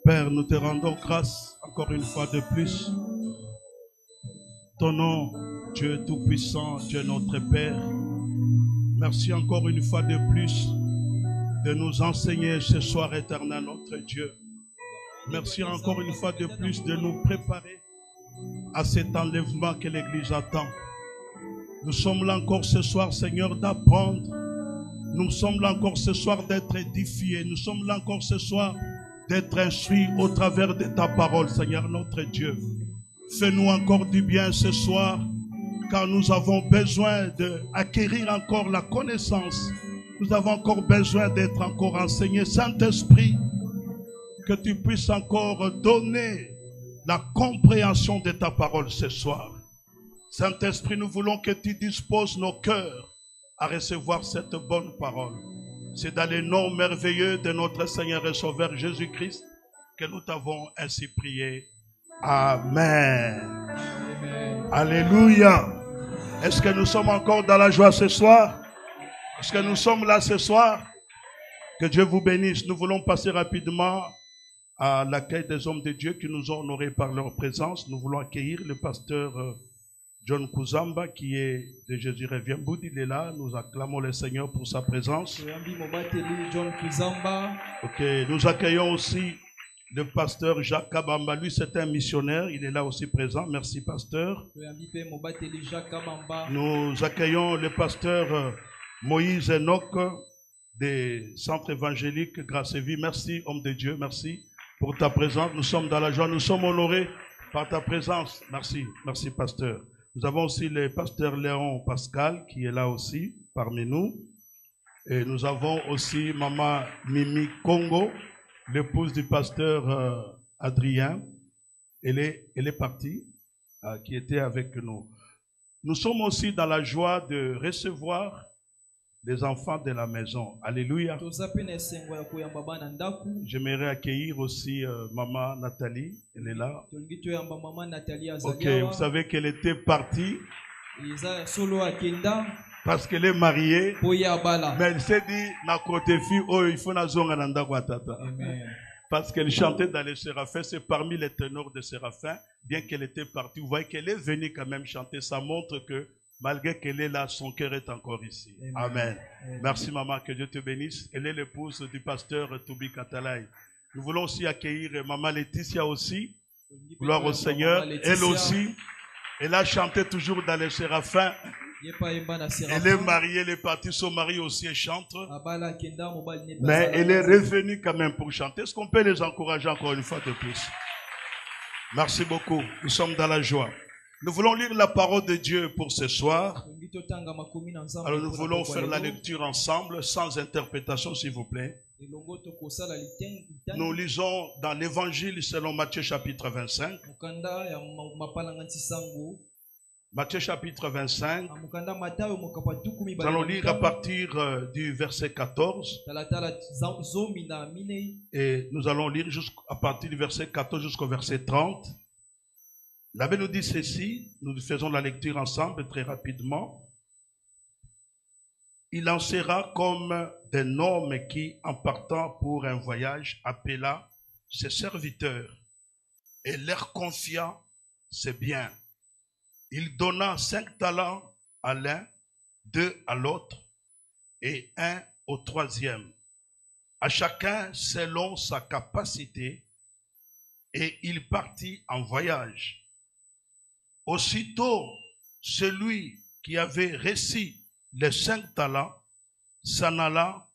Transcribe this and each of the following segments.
Père, nous te rendons grâce encore une fois de plus. Ton nom, Dieu Tout-Puissant, Dieu notre Père. Merci encore une fois de plus de nous enseigner ce soir, éternel notre Dieu. Merci encore une fois de plus de nous préparer à cet enlèvement que l'Église attend. Nous sommes là encore ce soir, Seigneur, d'apprendre. Nous sommes là encore ce soir d'être édifiés. Nous sommes là encore ce soir d'être instruits au travers de ta parole, Seigneur notre Dieu. Fais-nous encore du bien ce soir, car nous avons besoin d'acquérir encore la connaissance. Nous avons encore besoin d'être encore enseignés. Saint-Esprit, que tu puisses encore donner la compréhension de ta parole ce soir. Saint-Esprit, nous voulons que tu disposes nos cœurs à recevoir cette bonne parole. C'est dans le nom merveilleux de notre Seigneur et Sauveur Jésus-Christ que nous t'avons ainsi prié. Amen. Amen. Alléluia. Est-ce que nous sommes encore dans la joie ce soir? Est-ce que nous sommes là ce soir? Que Dieu vous bénisse. Nous voulons passer rapidement à l'accueil des hommes de Dieu qui nous ont honorés par leur présence. Nous voulons accueillir le pasteur John Kuzamba qui est de Jésus revient Boud. Il est là. Nous acclamons le Seigneur pour sa présence. Ok. Nous accueillons aussi le pasteur Jacques Kabamba. Lui, c'est un missionnaire. Il est là aussi présent. Merci, pasteur. Nous accueillons le pasteur Moïse Enoch des centres évangéliques Grâce et Vie. Merci, homme de Dieu. Merci pour ta présence. Nous sommes dans la joie. Nous sommes honorés par ta présence. Merci. Merci, pasteur. Nous avons aussi le pasteur Léon Pascal qui est là aussi parmi nous. Et nous avons aussi maman Mimi Congo, l'épouse du pasteur Adrien. Elle est partie, qui était avec nous. Nous sommes aussi dans la joie de recevoir les enfants de la maison. Alléluia. J'aimerais accueillir aussi maman Nathalie. Elle est là. Ok, vous savez qu'elle était partie parce qu'elle est mariée. Mais elle s'est dit, na côté fille, oh, il faut na zonga nanda kwa tata. Parce qu'elle chantait dans les séraphins, c'est parmi les ténors de séraphins, bien qu'elle était partie. Vous voyez qu'elle est venue quand même chanter. Ça montre que malgré qu'elle est là, son cœur est encore ici. Amen. Amen. Merci maman, que Dieu te bénisse. Elle est l'épouse du pasteur Toubi Katalai. Nous voulons aussi accueillir maman Laetitia aussi. Gloire au Seigneur. Elle aussi, elle a chanté toujours dans les séraphins. Elle est mariée, elle est partie, son mari aussi chante. Mais elle est revenue quand même pour chanter. Est-ce qu'on peut les encourager encore une fois de plus? Merci beaucoup. Nous sommes dans la joie. Nous voulons lire la parole de Dieu pour ce soir. Alors nous voulons faire la lecture ensemble, sans interprétation s'il vous plaît. Nous lisons dans l'évangile selon Matthieu chapitre 25. Matthieu chapitre 25. Nous allons lire à partir du verset 14. Et nous allons lire à partir du verset 14 jusqu'au verset 30. La Bible nous dit ceci, nous faisons la lecture ensemble très rapidement. Il en sera comme d'un homme qui, en partant pour un voyage, appela ses serviteurs et leur confia ses biens. Il donna 5 talents à l'un, 2 à l'autre et 1 au troisième, à chacun selon sa capacité, et il partit en voyage. Aussitôt, celui qui avait reçu les 5 talents s'en alla,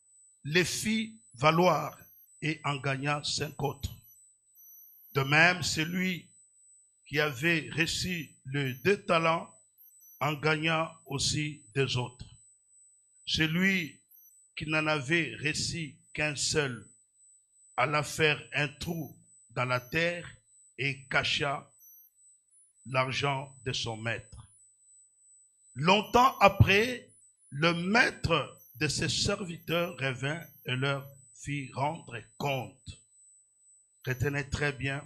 les fit valoir et en gagna 5 autres. De même, celui qui avait reçu les 2 talents en gagna aussi 2 autres. Celui qui n'en avait reçu qu'un seul alla faire un trou dans la terre et cacha l'argent de son maître. Longtemps après, le maître de ses serviteurs revint et leur fit rendre compte. Retenez très bien.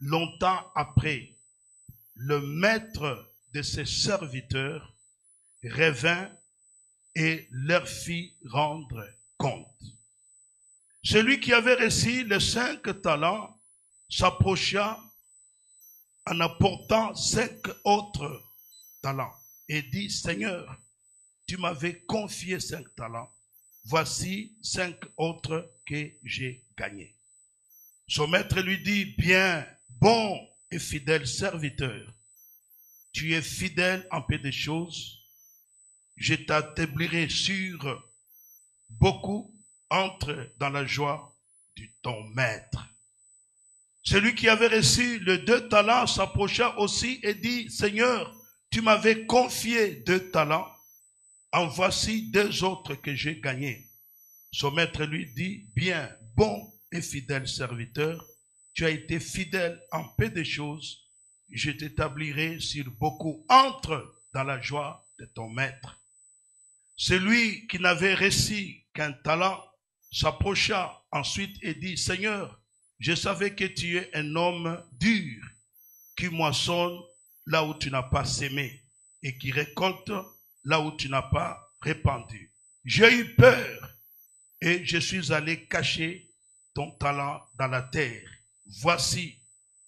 Longtemps après, le maître de ses serviteurs revint et leur fit rendre compte. Celui qui avait reçu les 5 talents s'approcha en apportant 5 autres talents et dit, Seigneur, tu m'avais confié 5 talents. Voici 5 autres que j'ai gagnés. Son maître lui dit, bien, bon et fidèle serviteur, tu es fidèle en peu de choses, je t'établirai sur beaucoup, entre dans la joie de ton maître. Celui qui avait reçu les 2 talents s'approcha aussi et dit, Seigneur, tu m'avais confié 2 talents, en voici 2 autres que j'ai gagnés. Son maître lui dit, bien, bon et fidèle serviteur, tu as été fidèle en peu de choses, je t'établirai sur beaucoup, entre dans la joie de ton maître. Celui qui n'avait reçu qu'un talent s'approcha ensuite et dit, Seigneur, je savais que tu es un homme dur, qui moissonne là où tu n'as pas sémé et qui récolte là où tu n'as pas répandu. J'ai eu peur et je suis allé cacher ton talent dans la terre. Voici,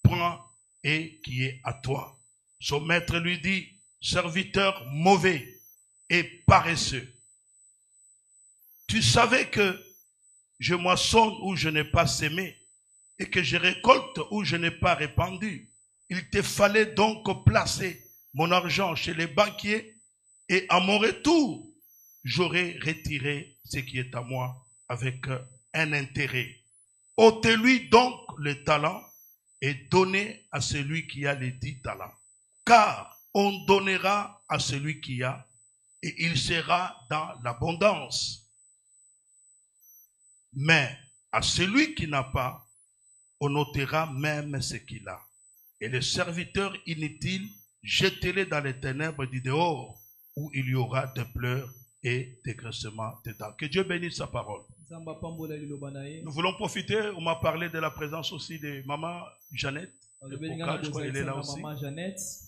prends et qui est à toi. Son maître lui dit, serviteur mauvais et paresseux, tu savais que je moissonne où je n'ai pas sémé et que je récolte où je n'ai pas répandu. Il te fallait donc placer mon argent chez les banquiers et à mon retour, j'aurais retiré ce qui est à moi avec un intérêt. Ôtez-lui donc le talent et donnez à celui qui a les 10 talents. Car on donnera à celui qui a et il sera dans l'abondance. Mais à celui qui n'a pas, on ôtera même ce qu'il a. Et les serviteurs inutiles, jetez-les dans les ténèbres du dehors, où il y aura des pleurs et des graissements de dents. Que Dieu bénisse sa parole. Nous voulons profiter, on m'a parlé de la présence aussi de maman Jeannette. Je crois qu'elle est là aussi.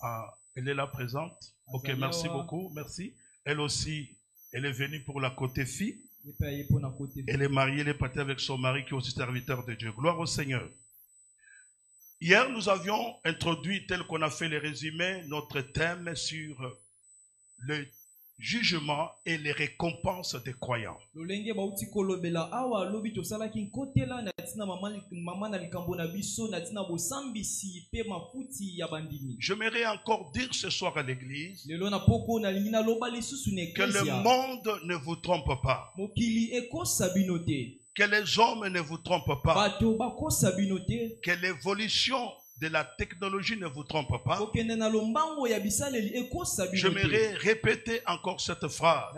Ah, elle est là présente. Ok, merci beaucoup, merci. Elle aussi, elle est venue pour la côté fille. Elle est mariée, elle est partie avec son mari qui est aussi serviteur de Dieu. Gloire au Seigneur. Hier, nous avions introduit, tel qu'on a fait les résumés, notre thème sur le jugement et les récompenses des croyants. J'aimerais encore dire ce soir à l'église que le monde ne vous trompe pas, que les hommes ne vous trompent pas, que l'évolution de la technologie ne vous trompe pas. J'aimerais répéter encore cette phrase.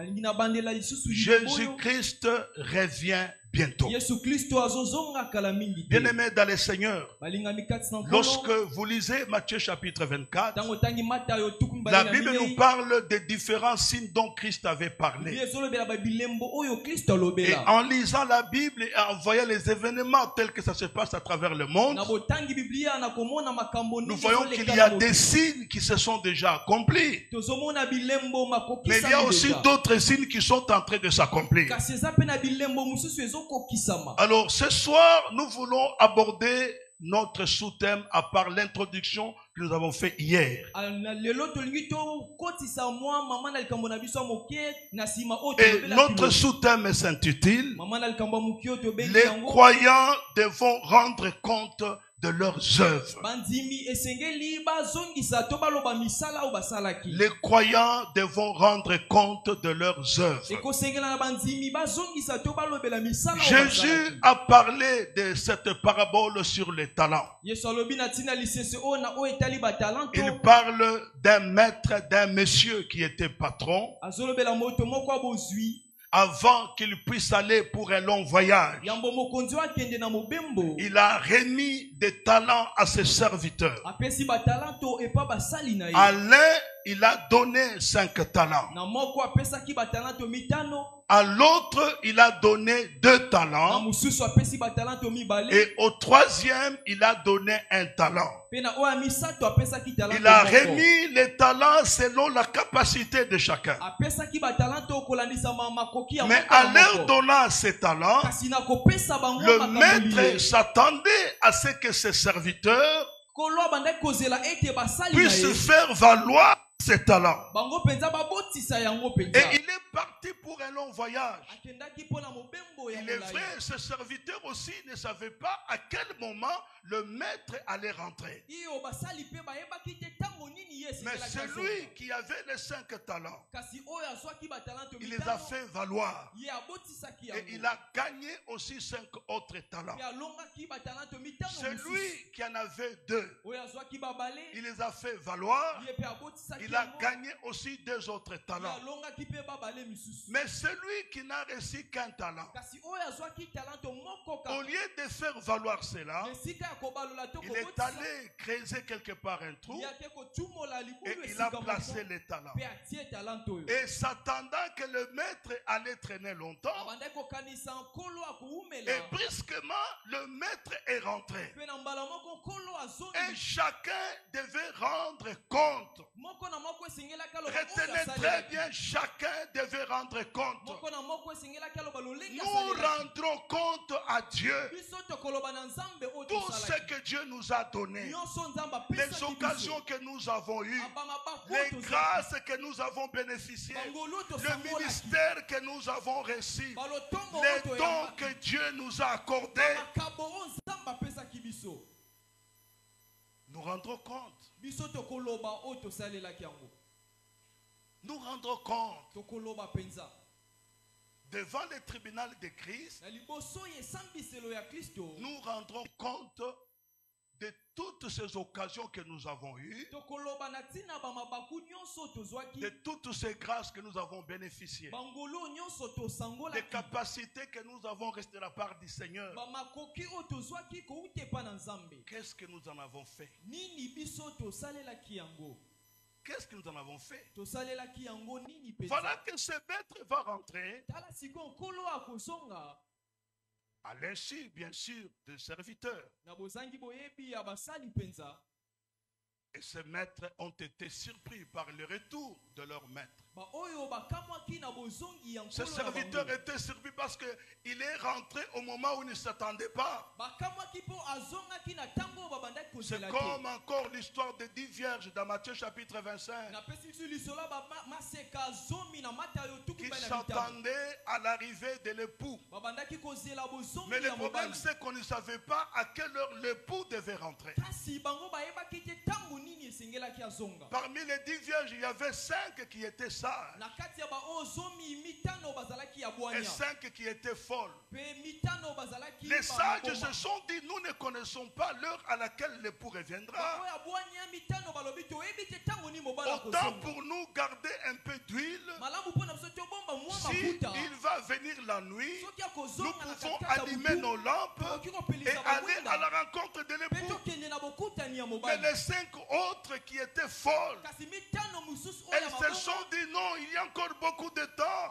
Jésus-Christ revient bientôt. Bien-aimés dans le Seigneur, lorsque vous lisez Matthieu chapitre 24, la Bible nous parle des différents signes dont Christ avait parlé. Et en lisant la Bible et en voyant les événements tels que ça se passe à travers le monde, nous voyons qu'il y a des signes qui se sont déjà accomplis. Mais il y a aussi d'autres signes qui sont en train de s'accomplir. Alors ce soir, nous voulons aborder notre sous-thème à part l'introduction que nous avons fait hier. Et notre sous-thème s'intitule « Les croyants devront rendre compte de leurs œuvres. » Les croyants devront rendre compte de leurs œuvres. Jésus a parlé de cette parabole sur les talents. Il parle d'un maître, d'un monsieur qui était patron. Avant qu'il puisse aller pour un long voyage, il a remis des talents à ses serviteurs. À l'un, il a donné 5 talents. À l'autre, il a donné 2 talents. Et au 3e, il a donné 1 talent. Il a remis les talents selon la capacité de chacun. Mais en leur donnant ces talents, le maître s'attendait à ce que ses serviteurs puissent faire valoir ses talents. Et il est parti pour un long voyage. Il est vrai, ses serviteurs aussi ne savaient pas à quel moment le maître allait rentrer. Mais celui qui avait les 5 talents, il les a fait valoir. Et il a gagné aussi 5 autres talents. Celui qui en avait 2, il les a fait valoir. Il a gagné aussi 2 autres talents. Mais celui qui n'a reçu qu'un talent, au lieu de faire valoir cela, il est allé creuser quelque part un trou et il a placé les talents. Et s'attendant que le maître allait traîner longtemps, et brusquement le maître est rentré. Et chacun devait rendre compte. Retenez très bien, chacun devait rendre compte. Nous rendrons compte à Dieu tout ce que Dieu nous a donné, les occasions que nous avons eues, les grâces que nous avons bénéficiées, le ministère que nous avons reçu, les dons que Dieu nous a accordés. Nous rendrons compte. Nous rendrons compte devant le tribunal de Christ. Nous rendrons compte de toutes ces occasions que nous avons eues, de toutes ces grâces que nous avons bénéficiées, des capacités que nous avons reçues de la part du Seigneur. Qu'est-ce que nous en avons fait? Qu'est-ce que nous en avons fait? Voilà que ce maître va rentrer à l'insu, bien sûr, des serviteurs. Et ces maîtres ont été surpris par le retour de leur maître. Ces serviteurs étaient surpris parce qu'il est rentré au moment où ils ne s'attendaient pas. C'est comme encore l'histoire des 10 vierges dans Matthieu chapitre 25. Qui s'attendaient à l'arrivée de l'époux. Mais le problème c'est qu'on ne savait pas à quelle heure l'époux devait rentrer. Parmi les 10 vierges, il y avait 5 qui étaient sages et 5 qui étaient folles. Les sages se sont dit, nous ne connaissons pas l'heure à laquelle l'époux reviendra. Autant pour nous garder un peu d'huile. Si il va venir la nuit, nous pouvons allumer nos lampes et aller à la rencontre de l'époux. Mais les 5 autres qui étaient folles, elles se sont dit non, il y a encore beaucoup de temps.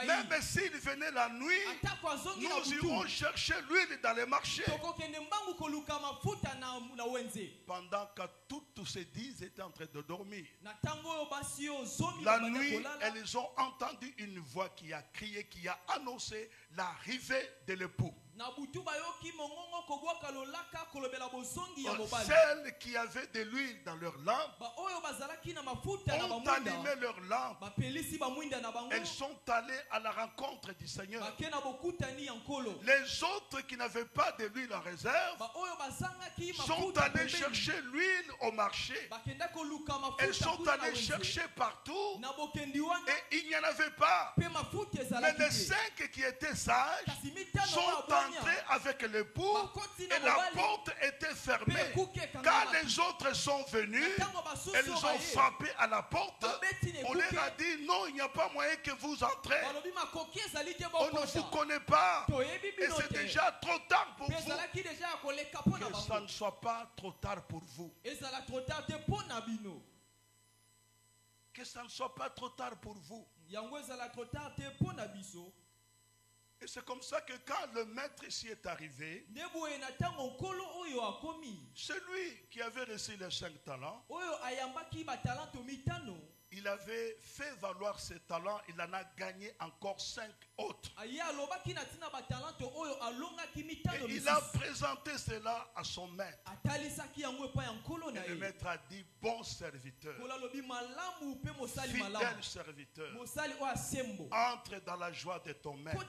Même s'il venait la nuit, nous irons chercher l'huile dans les marchés. Pendant que toutes ces 10 étaient en train de dormir, la nuit, elles ont entendu une voix qui a crié, qui a annoncé l'arrivée de l'époux. Celles qui avaient de l'huile dans leurs lampes ont allumé leurs lampes. Elles sont allées à la rencontre du Seigneur. Les autres qui n'avaient pas de l'huile en réserve sont allés chercher l'huile au marché. Elles sont allées chercher partout et il n'y en avait pas. Mais les 5 qui étaient sages sont entrés avec l'époux et la porte était fermée. Quand les autres sont venus, elles ont frappé à la porte. On leur a dit non, il n'y a pas moyen que vous entrez. On ne vous connaît pas. Et c'est déjà trop tard pour vous. Que ça ne soit pas trop tard pour vous. Que ça ne soit pas trop tard pour vous. Et c'est comme ça que quand le maître ici est arrivé, celui qui avait reçu les 5 talents, il avait fait valoir ses talents, il en a gagné encore 5 autres. Et il a présenté cela à son maître. Et le maître a dit, bon serviteur, fidèle serviteur, entre dans la joie de ton maître.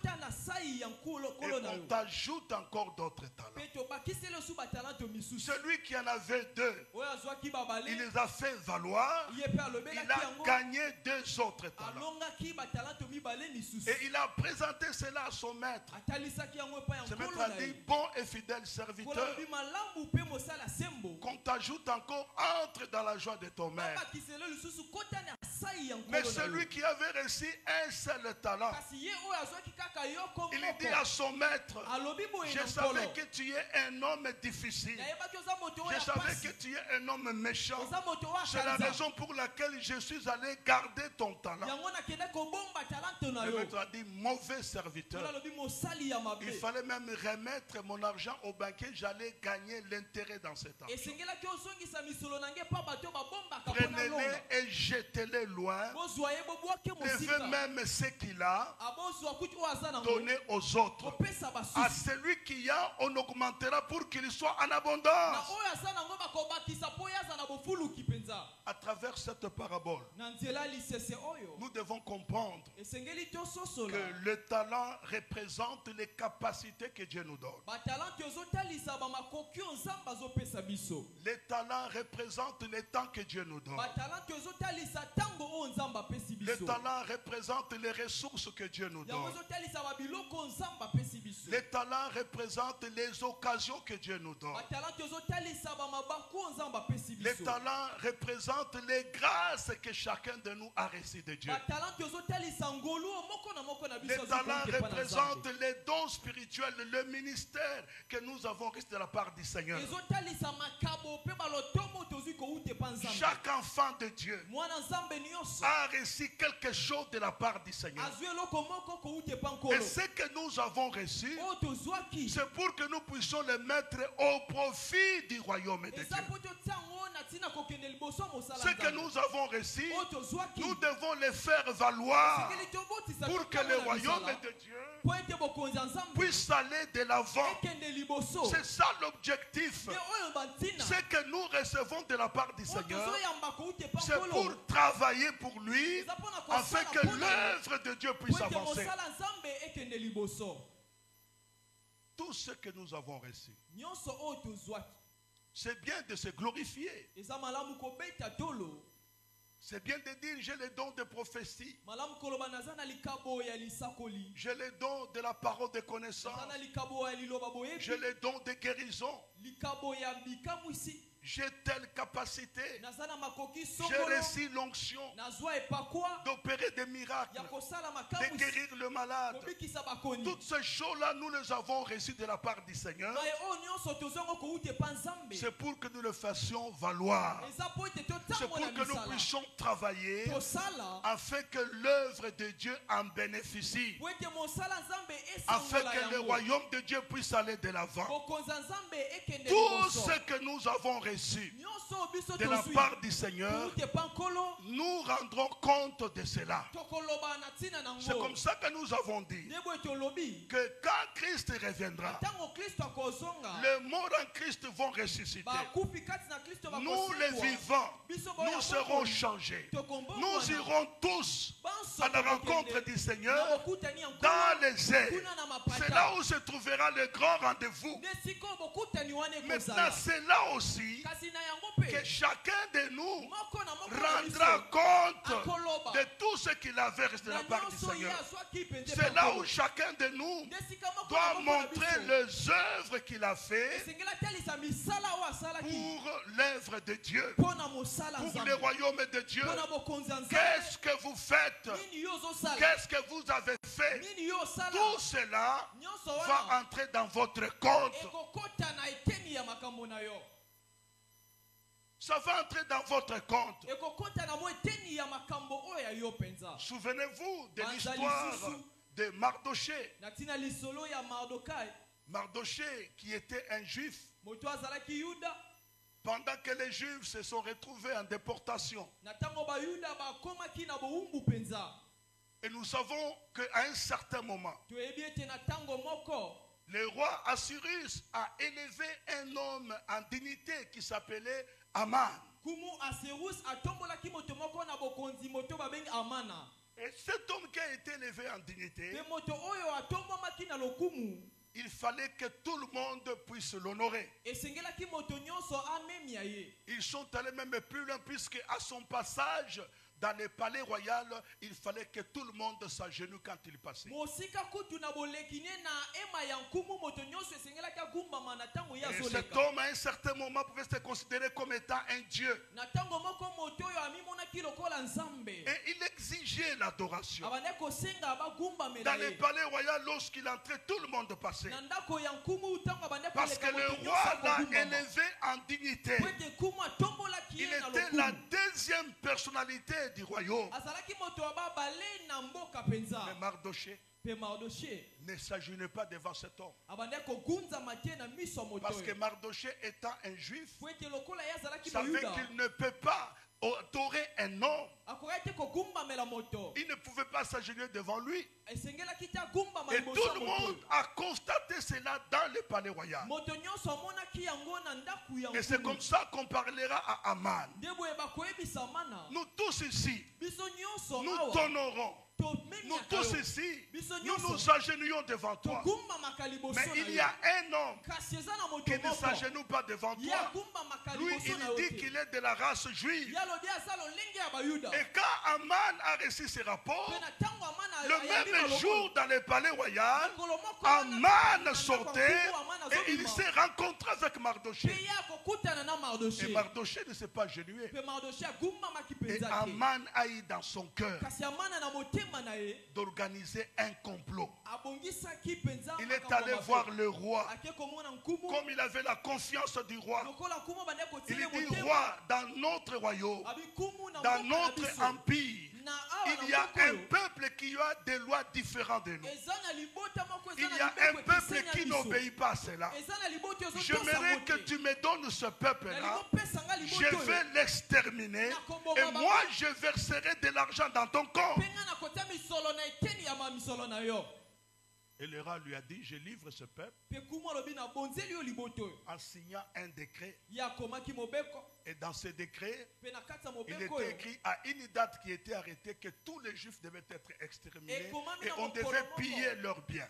Et on t'ajoute encore d'autres talents. Celui qui en avait 2, il les a fait valoir. Il a gagné 2 autres talents. Et il a présenté cela à son maître. Ce maître a dit, bon et fidèle serviteur, qu'on t'ajoute encore, entre dans la joie de ton maître. Mais celui qui avait reçu un seul talent, il dit à son maître, je savais que tu es un homme difficile. Je savais que tu es un homme méchant. C'est la raison pour laquelle je suis allé garder ton talent. Le maître a dit, mauvais serviteur. Il fallait même remettre mon argent au banquier. J'allais gagner l'intérêt dans cet argent. Prenez-les et jetez-les loin. Levez même ce qu'il a donné aux autres. À celui qui a, on augmentera pour qu'il soit en abondance. À travers cette parabole, nous devons comprendre que le talent représente les capacités que Dieu nous donne. Les talents représentent les temps que Dieu nous donne. Les talents représentent les ressources que Dieu nous donne. Les talents représentent les occasions que Dieu nous donne. Les talents représentent les grâces que chacun de nous a reçues de Dieu. Les talents représentent les dons spirituels, le ministère que nous avons reçu de la part du Seigneur. Chaque enfant de Dieu a reçu quelque chose de la part du Seigneur. Et ce que nous avons reçu, c'est pour que nous puissions le mettre au profit du royaume de Dieu. Ce que nous avons reçu, nous devons le faire valoir pour que le royaume de Dieu puisse aller de l'avant. C'est ça l'objectif. Ce que nous recevons de la part du Seigneur, c'est pour travailler pour lui afin que l'œuvre de Dieu puisse avancer. Tout ce que nous avons reçu, c'est bien de se glorifier. C'est bien de dire, j'ai le don de prophétie. J'ai le don de la parole de connaissance. J'ai le don de guérison. J'ai telle capacité. J'ai reçu l'onction d'opérer des miracles, de guérir le malade. Toutes ces choses-là, nous les avons reçues de la part du Seigneur. C'est pour que nous le fassions valoir. C'est pour que nous puissions travailler afin que l'œuvre de Dieu en bénéficie. Afin que le royaume de Dieu puisse aller de l'avant. Tout ce que nous avons reçu de la part du Seigneur, nous rendrons compte de cela. C'est comme ça que nous avons dit que quand Christ reviendra, les morts en Christ vont ressusciter. Nous les vivants, nous serons changés. Nous irons tous à la rencontre du Seigneur dans les airs. C'est là où se trouvera le grand rendez-vous. Maintenant, c'est là aussi que chacun de nous rendra compte de tout ce qu'il avait reçu de la part du Seigneur. C'est là où chacun de nous doit montrer les œuvres qu'il a fait pour l'œuvre de Dieu, pour le royaume de Dieu. Qu'est-ce que vous faites? Qu'est-ce que vous avez fait? Tout cela va entrer dans votre compte. Ça va entrer dans votre compte. Souvenez-vous de l'histoire de Mardoché. Mardoché qui était un juif. Pendant que les Juifs se sont retrouvés en déportation. Et nous savons qu'à un certain moment, le roi Assyrus a élevé un homme en dignité qui s'appelait Aman. Et cet homme qui a été élevé en dignité, il fallait que tout le monde puisse l'honorer. Ils sont allés même plus loin puisque à son passage dans le palais royal, il fallait que tout le monde s'agenouille quand il passait. Et cet homme à un certain moment pouvait se considérer comme étant un dieu. Et il exigeait l'adoration. Dans le palais royal, lorsqu'il entrait, tout le monde passait. Parce que le roi l'a élevé en dignité. Il était la deuxième personnalité du royaume. Mais Mardoché ne s'agenouillait pas devant cet homme. Parce que Mardoché étant un juif, savait qu'il ne peut pas adorer un homme. Il ne pouvait pas s'agenouiller devant lui. Et tout le monde a constaté cela dans le palais royal. Et c'est comme ça qu'on parlera à Aman. Nous tous ici, nous t'honorons. Nous tous ici, nous nous agenouillons devant toi. Mais il y a un homme qui ne s'agenouille pas devant toi. Lui, il dit qu'il est de la race juive. Et quand Aman a reçu ses rapports, le même jour dans le palais royal, Aman sortait et il s'est rencontré avec Mardoché. Et Mardoché ne s'est pas agenouillé. Et Aman a eu dans son cœur d'organiser un complot. Il est allé voir le roi. Comme il avait la confiance du roi, il dit: roi, dans notre royaume, dans notre empire, il y a un peuple qui a des lois différentes de nous. Il y a un peuple qui n'obéit pas à cela. J'aimerais que tu me donnes ce peuple-là. Je vais l'exterminer et moi je verserai de l'argent dans ton compte. Et le roi lui a dit: je livre ce peuple en signant un décret. Et dans ce décret, il était écrit à une date qui était arrêtée que tous les Juifs devaient être exterminés et on devait piller leurs biens.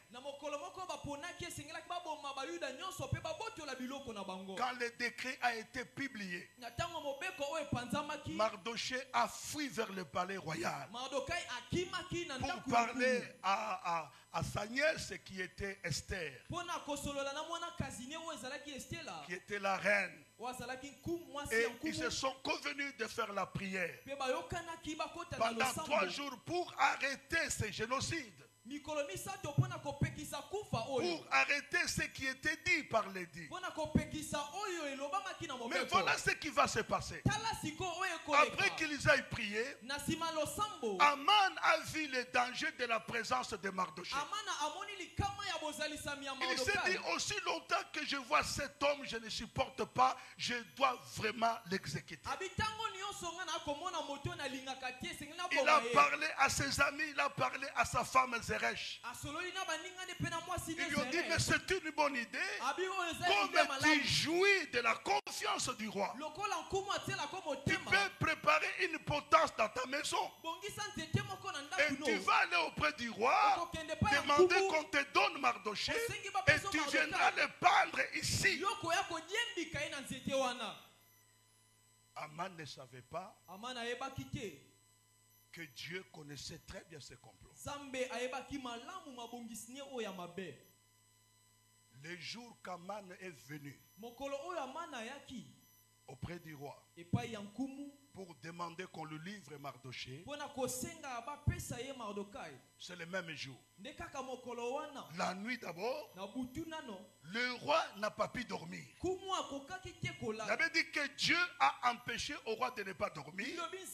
Quand le décret a été publié, Mardoché a fui vers le palais royal pour parler à sa nièce qui était Esther, qui était la reine. Et ils se sont convenus de faire la prière pendant 3 jours pour arrêter ces génocides, pour arrêter ce qui était dit par les dits. Mais voilà ce qui va se passer. Après qu'ils aient prié, Aman a vu le danger de la présence de Mardoché. Il s'est dit: aussi longtemps que je vois cet homme, je ne supporte pas, je dois vraiment l'exécuter. Il a parlé à ses amis, il a parlé à sa femme Zeresh. Ils lui ont dit: mais c'est une bonne idée. Comme tu jouis de la confiance du roi, tu peux préparer une potence dans ta maison. Et tu vas aller auprès du roi, demander qu'on te donne Mardoché, et tu viendras le pendre ici. Aman ne savait pas que Dieu connaissait très bien ses complots. Le jour qu'Aman est venu auprès du roi pour demander qu'on le livre Mardoché, c'est le même jour. La nuit d'abord, le roi n'a pas pu dormir. Il avait dit que Dieu a empêché au roi de ne pas dormir. Et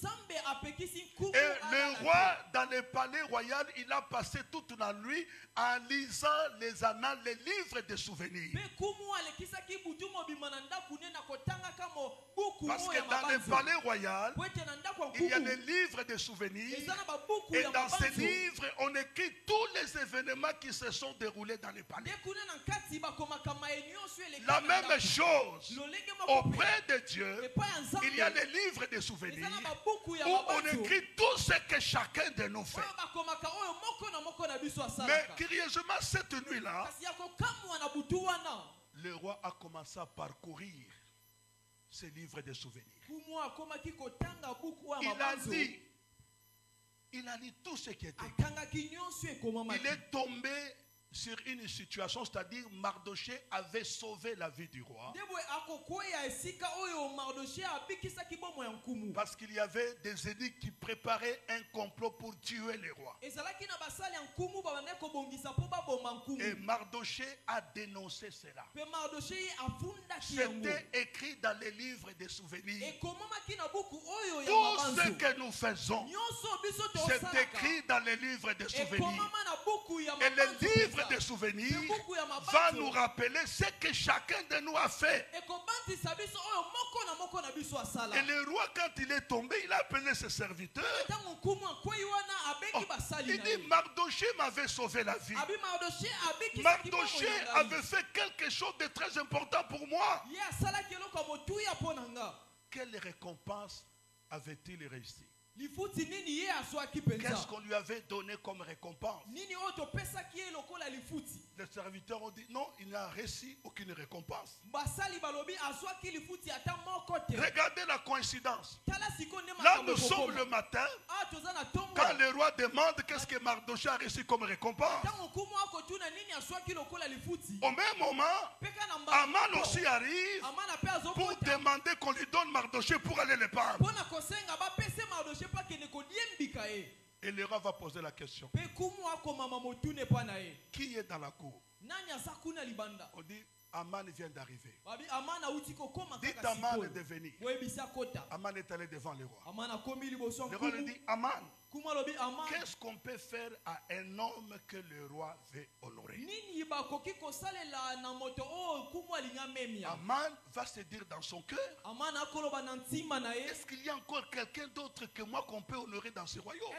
le roi, dans le palais royal, il a passé toute la nuit en lisant les annales, les livres de souvenirs. Parce que dans le palais royal, il y a des livres de souvenirs. Et dans ces livres, on écrit tous les événements qui se sont déroulés dans le palais. La même chose, auprès de Dieu, il y a les livres de souvenirs où on écrit tout ce que chacun de nous fait. Mais curieusement, cette nuit-là, le roi a commencé à parcourir ces livres de souvenirs. Il a dit tout ce qui était. Il est tombé sur une situation, c'est-à-dire Mardoché avait sauvé la vie du roi. Parce qu'il y avait des édicts qui préparaient un complot pour tuer le roi. Et Mardoché a dénoncé cela. C'était écrit dans les livres des souvenirs. Tout ce que nous faisons, c'est écrit dans les livres des souvenirs. Et les livres de souvenirs va nous rappeler ce que chacun de nous a fait. Et le roi, quand il est tombé, il a appelé ses serviteurs. Il dit, Mardoché m'avait sauvé la vie. Mardoché avait fait quelque chose de très important pour moi. Quelle récompense avait-il réussi? Qu'est-ce qu'on lui avait donné comme récompense? Les serviteurs ont dit non, il n'a reçu aucune récompense. Regardez la coïncidence. Là nous sommes le matin, quand le roi demande qu'est-ce que Mardoché a reçu comme récompense. Au même moment, Aman aussi arrive pour demander qu'on lui donne Mardoché pour aller le prendre. Et le roi va poser la question. Qui est dans la cour? On dit Aman vient d'arriver. Dites Aman de venir. Aman est allé devant le roi. Le roi lui dit Aman, qu'est-ce qu'on peut faire à un homme que le roi veut honorer? Aman va se dire dans son cœur, est-ce qu'il y a encore quelqu'un d'autre que moi qu'on peut honorer dans ce royaume?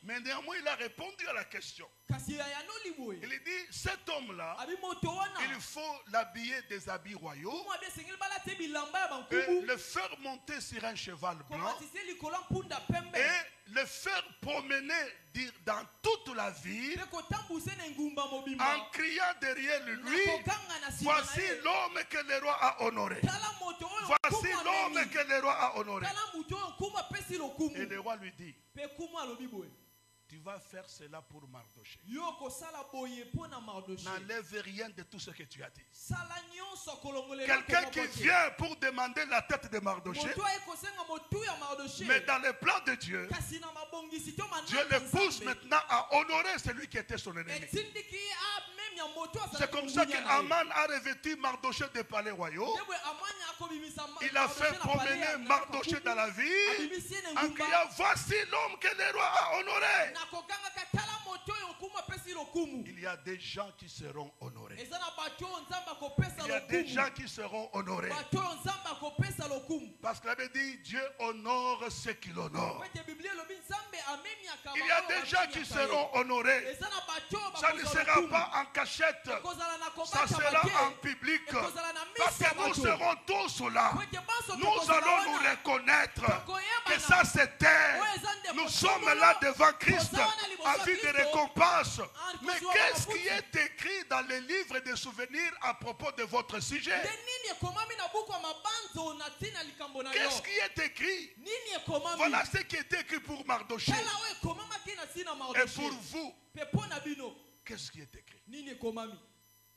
Mais néanmoins il a répondu à la question. Il dit, cet homme-là, il faut l'habiller des habits royaux et le faire monter sur un cheval blanc et le faire promener dans toute la ville en criant derrière lui, voici l'homme que le roi a honoré. Voici l'homme que le roi a honoré. Et le roi lui dit, tu vas faire cela pour Mardoché. N'enlève rien de tout ce que tu as dit. Quelqu'un qui vient pour demander la tête de Mardoché, mais dans le plan de Dieu, Dieu le pousse maintenant à honorer celui qui était son ennemi. C'est comme ça que Aman a revêtu Mardoché des palais royaux. Il a fait promener Mardoché dans la ville en criant, voici l'homme que le roi a honoré. Il y a des gens qui seront honorés. Il y a des gens qui seront honorés. Parce qu'il avait dit, Dieu honore ceux qu'il honore. Il y a des gens qui seront honorés. Ça ne sera pas en cachette. Ça sera en public. Parce que nous serons tous là. Nous allons nous reconnaître que ça c'était. Nous sommes là devant Christ en vue de récompense. Mais qu'est-ce qui est écrit dans les livres de souvenirs à propos de votre sujet? Qu'est-ce qui est écrit? Voilà ce qui est écrit pour Mardoché. Et pour vous, qu'est-ce qui est écrit?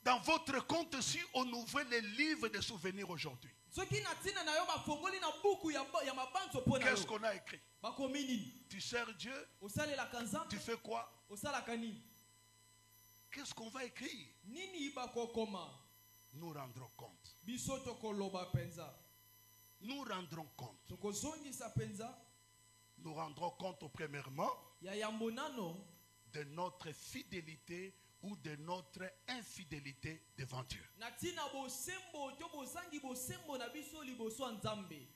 Dans votre compte, si on ouvre les livres de souvenirs aujourd'hui, qu'est-ce qu'on a écrit? Tu sers Dieu? Tu fais quoi? Qu'est-ce qu'on va écrire? nous rendrons compte. biso tokoloba penza Nous rendrons compte. tokozongisa penza Nous rendrons compte premièrement ya yambo nano de notre fidélité ou de notre infidélité devant Dieu. na tina bosembo to bozangi bosembo na biso liboso ya Nzambe.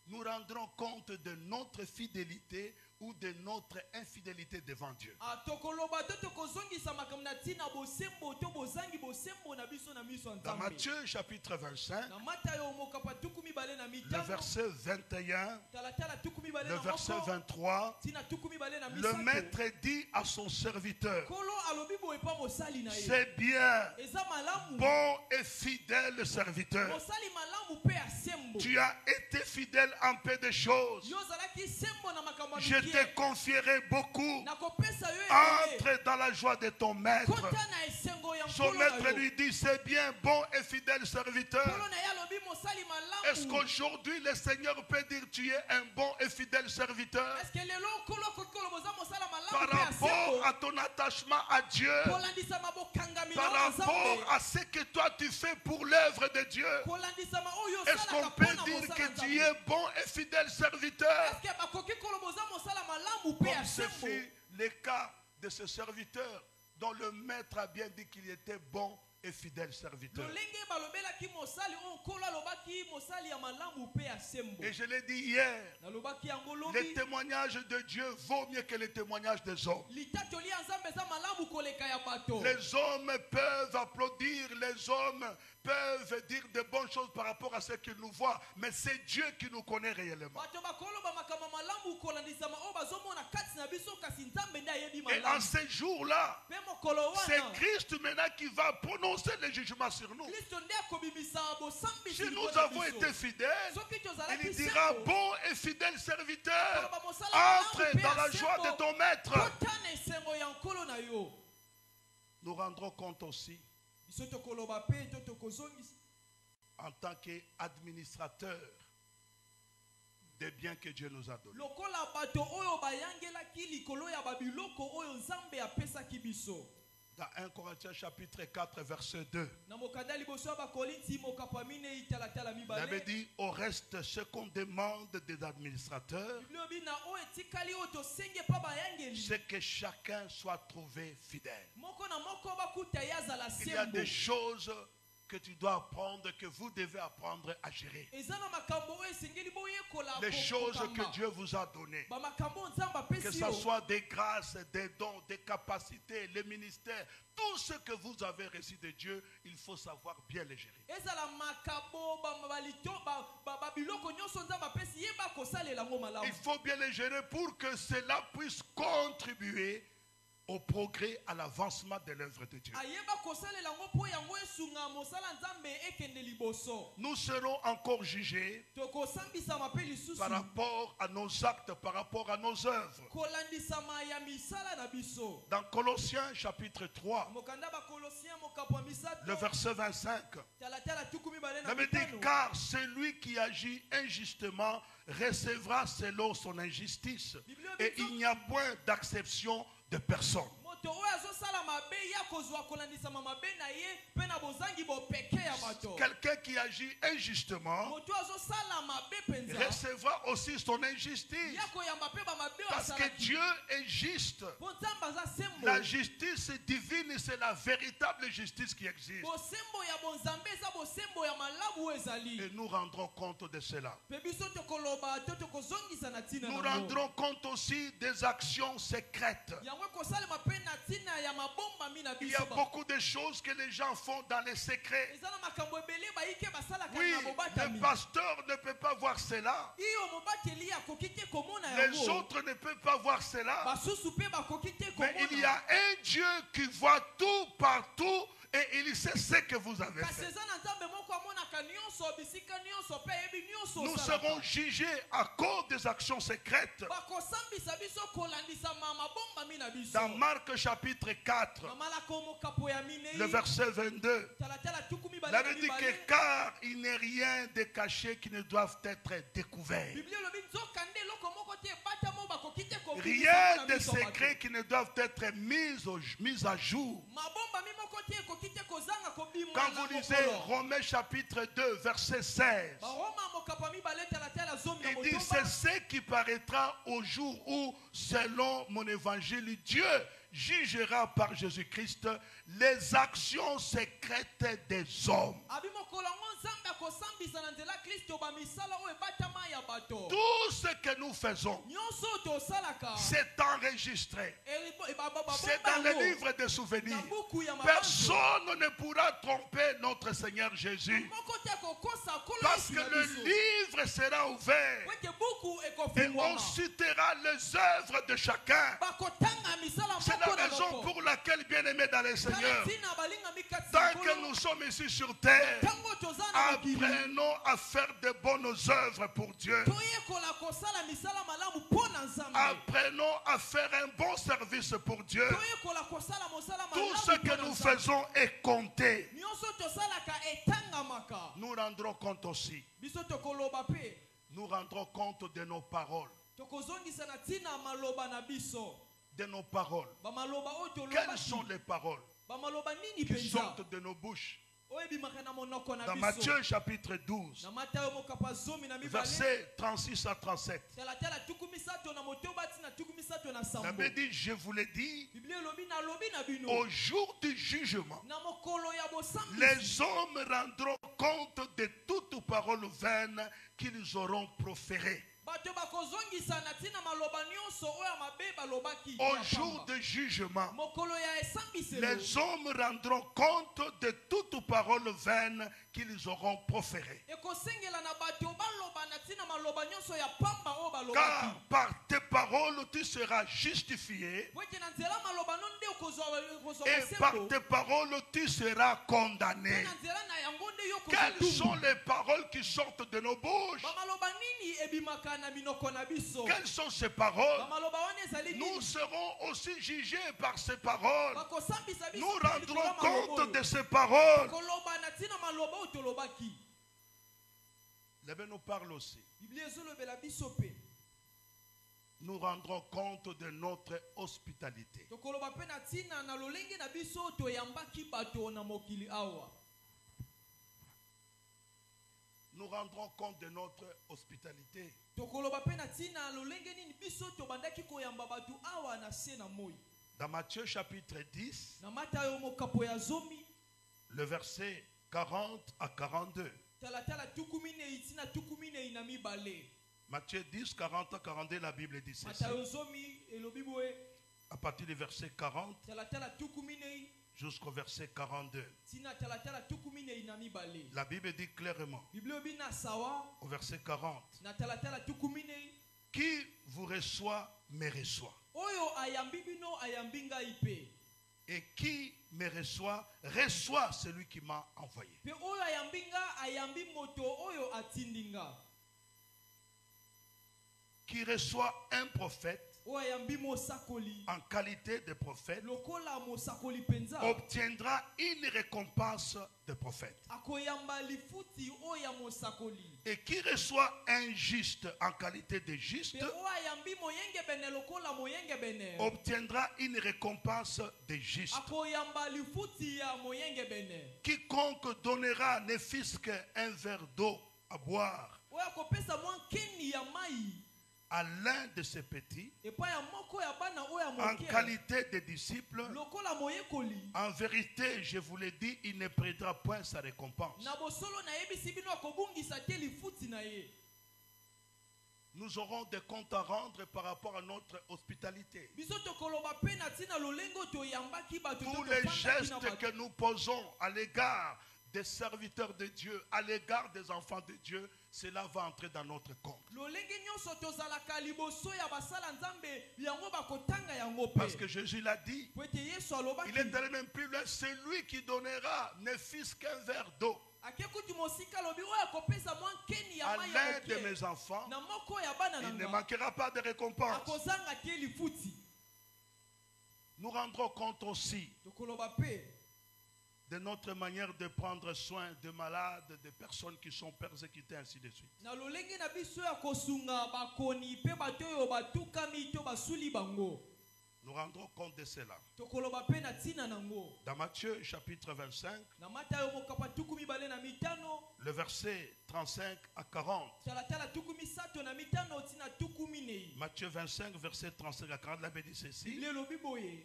Nous rendrons compte de notre fidélité ou de notre infidélité devant Dieu. Tokoloba to tokozongisa makambo na tina bosembo to bozangi bosembo na biso na miso ya Dans Nzambe. Matthieu chapitre 25, Na Matayo mokapa tukumi bale na le mitano verset 21, talatala tukumi bale le na verset moko 23, tina tukumi bale na le misato. maître dit à son serviteur, Kolo alobi boye pa mosali na ye. c'est bien, Eza malamu. bon et fidèle serviteur. Mosali malamu pe ya sembo. Tu as été fidèle en peu de choses. Yo zalaki sembo na makambo ya Je mikie. te confierai beaucoup. Na kopesa yo ebele. Entre dans la joie de ton maître. Kota na esengo ya Son nkolo na maître yo. lui dit, c'est bien, bon et fidèle serviteur. Kolo na ye alobi mosali malamu. Est-ce qu'aujourd'hui le Seigneur peut dire, tu es un bon et fidèle serviteur? Est-ce que lelo kolo kokolo boza mosala malamu Par pe ya rapport sembo. à ton attachement à Dieu, Kolandisa mabokangami par na rapport Nzambe. à ce que toi tu fais pour l'œuvre de Dieu, Kolandisa ma oyo est-ce salaka qu'on peut pona dire mosala que tu Nzambe. es bon et fidèle serviteur? Est-ce que bakoki kolo boza mosala malamu pe ya Comme ce sembo. fut le cas de ce serviteur dont le maître a bien dit qu'il était bon et fidèle serviteur. Lolenge balobelaki mosali on kolo alobaki mosali ya malamu pe ya sembo. Et je l'ai dit hier, Nalobaki yango le lobi. témoignage de Dieu vaut mieux que le témoignage des hommes. Litatoli ya Nzambe eza malamu koleka ya bato. Les hommes peuvent applaudir, les hommes peuvent dire de bonnes choses par rapport à ce qu'ils nous voient, mais c'est Dieu qui nous connaît réellement. Bato bakoloba makambo malamu kolandisa ma o bazomona kati na biso kasi Nzambe nde ayebi Et en malamu. ces jours-là, Pe mokolo c'est wana. Christ maintenant qui va prononcer le jugement sur nous. Kristo nde akobimisa bosambisi Si likolo nous na avons biso. été fidèles, Soki tozalaki il dira, sembo, bon et fidèle serviteur, koloba mosala malamu entre pe dans ya la joie sembo. de ton maître. Kota na esengo ya nkolo na yo. Nous rendrons compte aussi, Biso tokoloba pe to tokozongisa. en tant qu'administrateur des biens que Dieu nous a donnés. Lokola bato oyo bayangelaki likolo ya babiloko oyo Nzambe apesaki biso. Dans 1 Corinthiens chapitre 4 verset 2, Na mokanda liboso ya bakorinti mokapa minei talatala il avait mibale. dit, au reste, ce qu'on demande des administrateurs, Bilobi na o etikali oyo tosenge pa bayangeli. c'est que chacun soit trouvé fidèle. Moko na moko bakuta ye azala Il y a sembo. des choses que tu dois apprendre, que vous devez apprendre à gérer. Eza na makambo oyo esengeli boyekola Les choses que kokokamba. Dieu vous a données, Ba makambo Nzambe que apesi ce yo. soit des grâces, des dons, des capacités, les ministères, tout ce que vous avez reçu de Dieu, il faut savoir bien les gérer. Ezala makabo balito babiloko nyonso Nzambe apesi ye bakosalela ngo malamu. Il faut bien les gérer pour que cela puisse contribuer au progrès, à l'avancement de l'œuvre de Dieu. Ayeba kosalela ngo po yango esunga mosala Nzambe ekende liboso. Nous serons encore jugés Tokosambisama pe lisusu. par rapport à nos actes, par rapport à nos œuvres. Kolandisama ya misala na biso. Dans Colossiens chapitre 3, Mokanda bakolosien mokapo misato. le verset 25, Talatala tukumi bale il na avait dit, mitano. car celui qui agit injustement recevra selon son injustice, et il n'y a point d'acception de personne. Moto oyo azosala mabe ya kozwa kolandisama mabe na ye pe na bozangi bopeke ya bato. Quelqu'un qui agit injustement Moto azosala mabe penza. recevra aussi son injustice. Ya koyamba pe ba mabe Parce que Dieu est juste. Po Nzambe aza sembo. La justice divine, c'est la véritable justice qui existe. Bosembo ya bonzambe eza bosembo ya malamu oyo ezali. Et nous rendrons compte de cela. Pe biso tokoloba to tokozongisa na tina Nous nango. rendrons compte aussi des actions secrètes. Yango ekosalema pe na tina ya mabomba mi na Il y a biso. beaucoup de choses que les gens font dans les secrets. Eza na makambo ebele bayike basalaka Oui, na bobatami. le pasteur ne peut pas voir cela. Iyo mobateli akoki te komona Les yango. autres ne peuvent pas voir cela. Basusu pe bakoki te Mais komona. il y a un Dieu qui voit tout partout et il sait ce que vous avez Kasi fait. eza na Nzambe moko amonaka nyonso bisika nyonso pe yebi nyonso Nous osalaka. serons jugés à cause des actions secrètes. Bakosambisa biso kolandisa mabomba mi na biso. Dans Marc chapitre 4, Na malako mokapo ya minei. le verset 22, Talatala tukumi il bale avait na dit que mibale. car il n'est rien de caché qui ne doivent être découvert. Biblia elobi nzoka nde eloko moko te ebata mo bakoki te komona Rien de secret qui ne doivent être mis à jour. Quand vous lisez Romains chapitre 2, verset 16, il dit, c'est ce qui paraîtra au jour où, selon mon évangile, Dieu jugera par Jésus-Christ les actions secrètes des hommes. Tout ce que nous faisons, c'est enregistré. C'est dans le livre des souvenirs. Personne ne pourra tromper notre Seigneur Jésus. Parce que le livre sera ouvert. Et on citera les œuvres de chacun. C'est la raison pour laquelle, bien-aimés dans le Seigneur, tant que nous sommes ici sur terre, apprenons à faire de bonnes œuvres pour Dieu. Apprenons à faire un bon service pour Dieu. Tout ce que nous faisons est compté. Nous rendrons compte aussi. Nous rendrons compte de nos paroles. De nos paroles. Quelles sont les paroles qui sortent de nos bouches? Dans Matthieu chapitre 12, versets 36 à 37, la Bible dit, je vous l'ai dit, au jour du jugement, les hommes rendront compte de toute parole vaine qu'ils auront proférée. Au jour de jugement, les hommes rendront compte de toute parole vaine qu'ils auront proférée. Car par tes paroles tu seras justifié et par tes paroles tu seras condamné. Quelles sont les paroles qui sortent de nos bouches? Quelles sont ces paroles? Nous serons aussi jugés par ces paroles. Nous rendrons compte de ces paroles. La Bible nous parle aussi. Nous rendrons compte de notre hospitalité. Nous rendrons compte de notre hospitalité. Dans Matthieu chapitre 10, le verset 40 à 42. Matthieu 10, 40 à 42, la Bible dit ceci. À partir du verset 40 jusqu'au verset 42. La Bible dit clairement, au verset 40, qui vous reçoit, me reçoit. Et qui me reçoit, reçoit celui qui m'a envoyé. Qui reçoit un prophète en qualité de prophète obtiendra une récompense de prophète. Et qui reçoit un juste en qualité de juste obtiendra une récompense de juste. Quiconque donnera ne fût-ce qu'un verre d'eau à boire à l'un de ses petits en qualité de disciple, en vérité, je vous l'ai dit, il ne perdra point sa récompense. Nous aurons des comptes à rendre par rapport à notre hospitalité. Tous les gestes que nous posons à l'égard des serviteurs de Dieu, à l'égard des enfants de Dieu, cela va entrer dans notre compte. Parce que Jésus l'a dit, il est allé même plus loin, celui qui donnera ne fût-ce qu'un verre d'eau à l'un de mes enfants, il ne manquera pas de récompense. Nous rendrons compte aussi de notre manière de prendre soin de malades, de personnes qui sont persécutées, ainsi de suite. Na lolenge na biso ya kosunga bakoni pe bato oyo batukami to basuli bango. Nous rendrons compte de cela. Tokoloba pe na tina nango. Dans Matthieu chapitre 25, Na Matayo mokapa tukumi bale na mitano. le verset 35 à 40. Talatala tukumi sato na mitano tina tukumi nei. Matthieu 25, verset 35 à 40, la Bible dit ceci. Le lobi boye.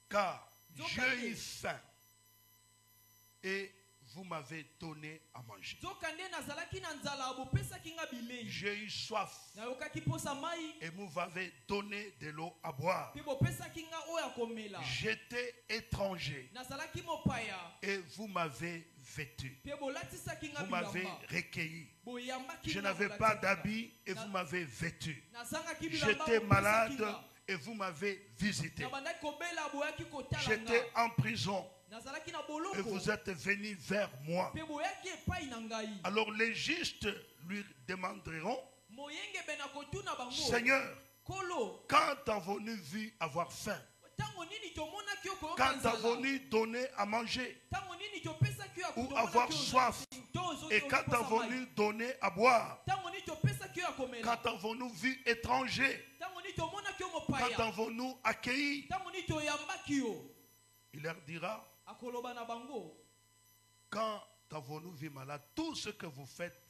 Car j'ai eu faim et vous m'avez donné à manger. Zokande nazalaki na nzala bopesa kinga bilei. J'ai eu soif Na yokaki posa mai. et vous m'avez donné de l'eau à boire. Pe bopesa kinga oya komela. J'étais étranger Nazalaki mopaya. et vous m'avez vêtu. Pe bolatisa kinga Vous m'avez bilamba. recueilli. Boyamba Je kinga n'avais bolatisa. pas d'habits et vous m'avez vêtu. Nazangaki bilamba J'étais bopesa malade kinga. et vous m'avez visité. Nabandaki kobela boyaki kotala J'étais nga. en prison Nazalaki na et boloko. vous êtes venus vers moi. Pe boyaki epai na ngai. Alors les justes lui demanderont, Moyenge bena kotuna bango. Seigneur, Kolo. quand avons-nous vu avoir faim? Tango nini tomonaki okoyoka Quand nzala. avons-nous donné à manger? Tango nini topesaki oyo Ou tomonaki avoir oyo soif? tozo- Et quand toposa mai. avons-nous donné à boire? Tango nini topesaki oyo komela. Quand avons-nous vu étranger? Tango nini tomonaki oyo Quand mopaya. avons-nous accueilli? Tango nini toyambaki yo. Il leur dira, Akoloba na bango. quand avons-nous vu malade? Tout ce que vous faites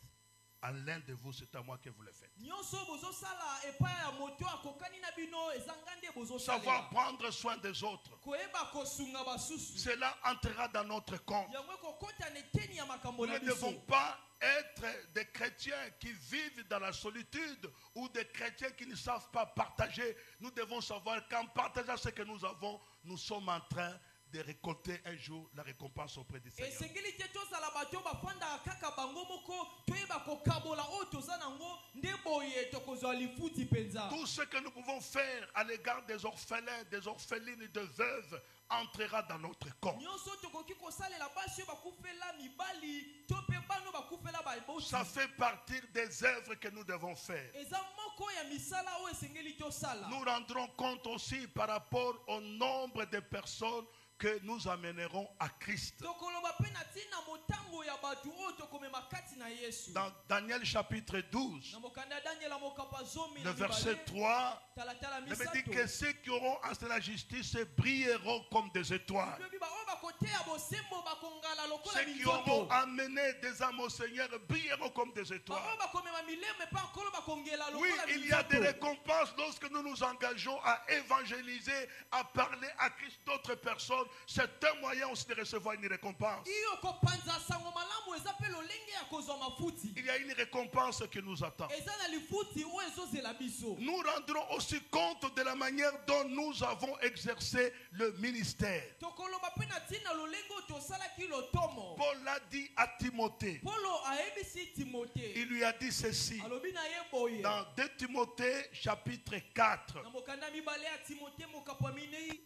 à l'un de vous, c'est à moi que vous le faites. Nyonso bozosala epai ya moto akokani na bino ezanga nde Savoir bozosalela. prendre soin des autres, Koyeba kosunga basusu. cela entrera dans notre compte. Yango ekokota na eteni ya makambo Nous na ne devons biso. pas être des chrétiens qui vivent dans la solitude ou des chrétiens qui ne savent pas partager. Nous devons savoir qu'en partageant ce que nous avons, nous sommes en train de récolter un jour la récompense auprès du Seigneur. Esengeli te tozala bato bafandaka kaka bango moko toyeba kokabola oyo toza nango nde boye tokozwa lifuti mpenza. Tout ce que nous pouvons faire à l'égard des orphelins, des orphelines et des veuves entrera dans notre compte. Nyonso tokoki kosalela basi oyo bakufela mibali to mpe bano bakufela baboti. Ça fait partie des œuvres que nous devons faire. Eza moko ya misala oyo esengeli tosala. Nous rendrons compte aussi par rapport au nombre de personnes que nous amènerons à Christ. Tokoloba pe na tina motango ya bato oyo tokomema kati na Yesu. Dans Daniel chapitre 12, Na mokanda ya Daniela mokapa zomi le na verset mibale. 3, Talatala il me dit misato. que ceux qui auront à la justice brilleront comme des étoiles. Lobi ba oyo bakoteya bosembo bakongala lokola Ceux qui auront minzoto. amené des âmes au Seigneur brilleront comme des Ba étoiles. oyo bakomema mileme mpe nkolo bakongela Oui, lokola il y a des minzoto. récompenses lorsque nous nous engageons à évangéliser, à parler à Christ d'autres personnes. C'est un moyen aussi de recevoir une récompense. Iyo kopanza sango malamu eza pe lolenge ya kozwa mafuti. Il y a une récompense qui nous attend. Eza na lifuti oyo ezozela biso. Nous rendrons aussi compte de la manière dont nous avons exercé le ministère. Tokoloba pe na tina lolenge oyo tosalaki lotomo. Paul l'a dit à Timothée. Polo ayebisi Timote. Il lui a dit ceci. Alobi na ye boye. Dans 2 Timothée chapitre 4, Na mokanda mibale ya Timote mokapwa minei.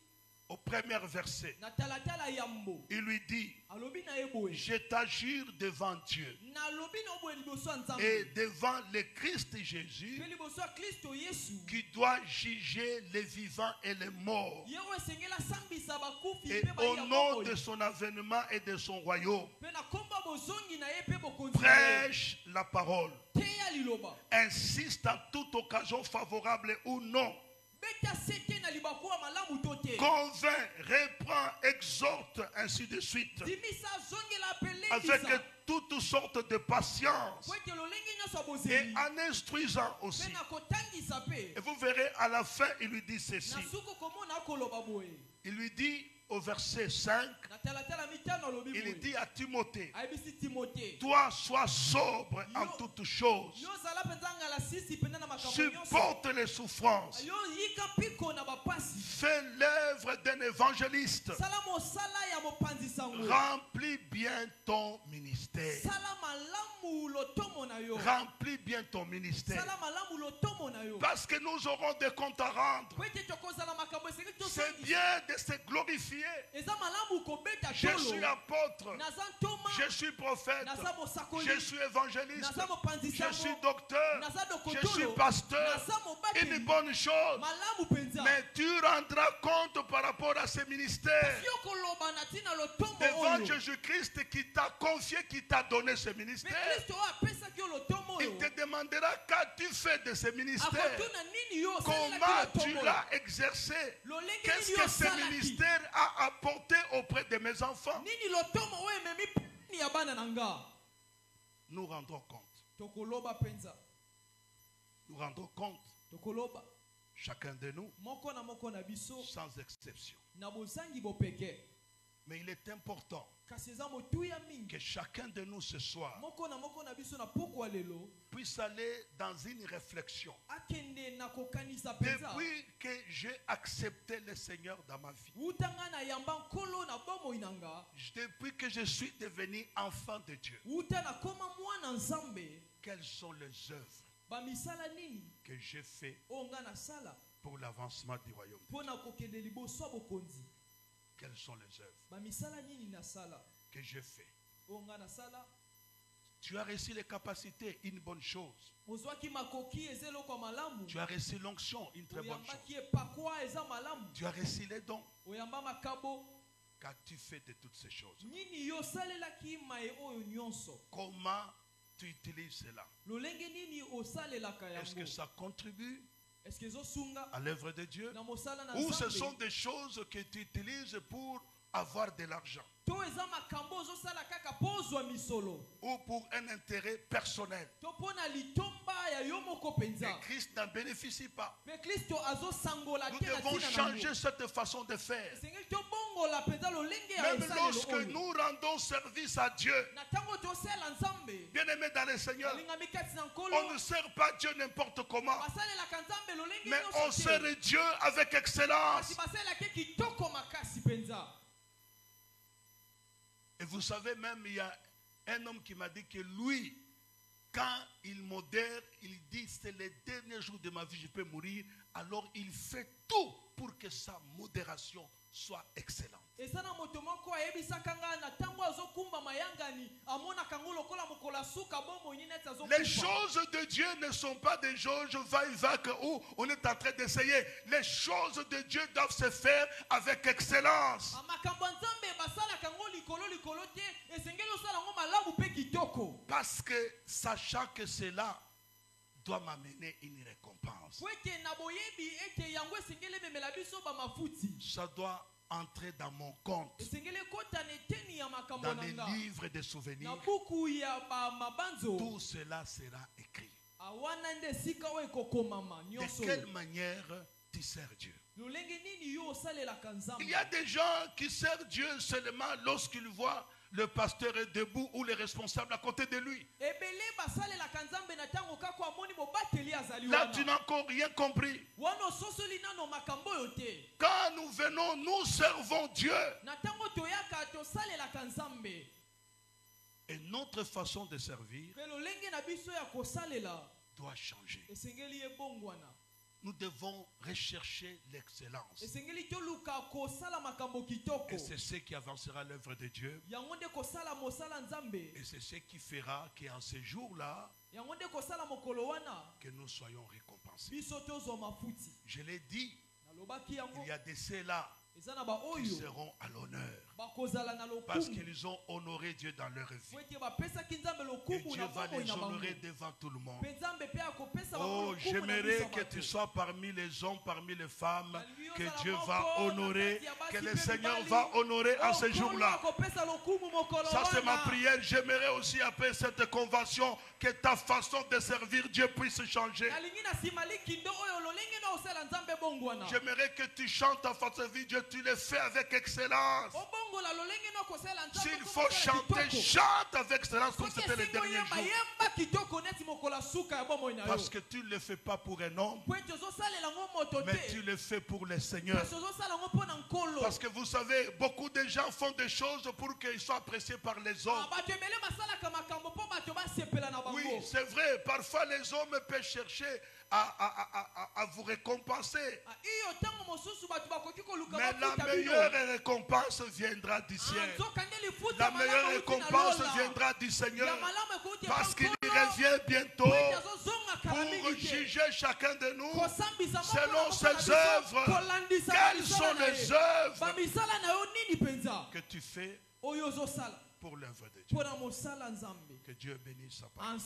au premier verset, Na talatala yambo. il lui dit, Alobi na ye boye. je t'assure devant Dieu Na lobi na boye liboso ya Nzambe. et devant le Christ Jésus Pe liboso ya Kristo Yesu. qui doit juger les vivants et les morts. Ye oyo esengeli asambisa bakufi Et mpe bayi au ya nom bomoi. de son avènement et de son royaume, Pe na komba bozongi na ye pe bokonzi na ye. prêche la parole. Teya liloba. Insiste en toute occasion favorable ou non. Beta sete na libakuwa malamu to te. Convainc, reprend, exhorte, ainsi de suite. Dimisa zongela apele Avec bisa. toutes sortes de patience. Po ete lolenge nyonso ya Et bozeli. en instruisant aussi. Pe na kotangisa pe. Et vous verrez à la fin, il lui dit ceci. Na suku komona akoloba boye. Il lui dit au verset 5, Na talatala mitano alobi il boye. dit à Timothée, Ayebisi Timote. toi sois sobre en toutes choses. Yo zala penza ngala sisi penda na makambo nyonso. Supporte les souffrances. Yo yika piko na bapasi. Fais l'œuvre d'un évangéliste. Sala mosala ya mopanzi sango. Remplis bien ton ministère. Sala malamu Remplis bien ton ministère. Parce que nous aurons des comptes à rendre. C'est bien de se glorifier. Je suis apôtre. Je suis prophète. Je suis évangéliste. Je suis docteur. Je suis pasteur. Une bonne chose. Mais tu rendras compte par rapport à ce ministère devant Jésus-Christ qui t'a confié, qui t'a donné ce ministère. Il te demandera qu'as-tu fait de ce ministère, comment tu l'as exercé, qu'est-ce que ce ministère a apporté auprès de mes enfants. Nous rendons compte. Nous rendons compte, chacun de nous, sans exception. Mais il est important que chacun de nous ce soir puisse aller dans une réflexion. Depuis que j'ai accepté le Seigneur dans ma vie, depuis que je suis devenu enfant de Dieu, quelles sont les œuvres que j'ai fait pour l'avancement du royaume de Dieu? Quelles sont les œuvres que j'ai fait? Tu as reçu les capacités, une bonne chose. Tu as reçu l'onction, une très bonne chose. Tu as reçu les dons. Qu'as-tu fait de toutes ces choses? Comment tu utilises cela? Est-ce que ça contribue à l'œuvre de Dieu, ou ce sont des choses que tu utilises pour avoir de l'argent ou pour un intérêt personnel? Et Christ n'en bénéficie pas. Nous devons changer cette façon de faire. Même lorsque nous rendons service à Dieu, bien-aimés dans le Seigneur, on ne sert pas Dieu n'importe comment, mais on sert Dieu avec excellence. Et vous savez, même il y a un homme qui m'a dit que lui, quand il modère, il dit c'est les derniers jours de ma vie, je peux mourir. Alors il fait tout pour que sa modération soit excellente. Les choses de Dieu ne sont pas des choses va-et-va où on est en train d'essayer. Les choses de Dieu doivent se faire avec excellence. Parce que sachant que cela doit m'amener une récompense, ça doit entrer dans mon compte, dans les livres de souvenirs. Tout cela sera écrit. De quelle manière tu sers Dieu? Il y a des gens qui servent Dieu seulement lorsqu'ils voient le pasteur est debout ou le responsable à côté de lui. Là, tu n'as encore rien compris. Quand nous venons, nous servons Dieu. Et notre façon de servir doit changer. Nous devons rechercher l'excellence. Et c'est ce qui avancera l'œuvre de Dieu. Et c'est ce qui fera qu'en ce jour-là, que nous soyons récompensés. Je l'ai dit, il y a des ceux-là qui seront à l'honneur parce qu'ils ont honoré Dieu dans leur vie. Et Dieu va les honorer devant tout le monde. Oh, j'aimerais que tu sois parmi les hommes, parmi les femmes, que Dieu va honorer, que le Seigneur va honorer à ce jour-là. Ça, c'est ma prière. J'aimerais aussi, après cette convention, que ta façon de servir Dieu puisse changer. J'aimerais que tu chantes en face de Dieu, tu le fais avec excellence. S'il faut chanter, chante avec excellence comme c'était les derniers jours. Parce que tu ne le fais pas pour un homme, mais tu le fais pour le Seigneur. Parce que vous savez, beaucoup de gens font des choses pour qu'ils soient appréciés par les hommes. Oui, c'est vrai. Parfois, les hommes peuvent chercher à vous récompenser. Mais la meilleure récompense viendra du ciel. La meilleure récompense viendra du Seigneur. Parce qu'il revient bientôt pour juger chacun de nous selon ses œuvres. Quelles sont les œuvres que tu fais pour l'œuvre de Dieu? Que Dieu bénisse sa parole.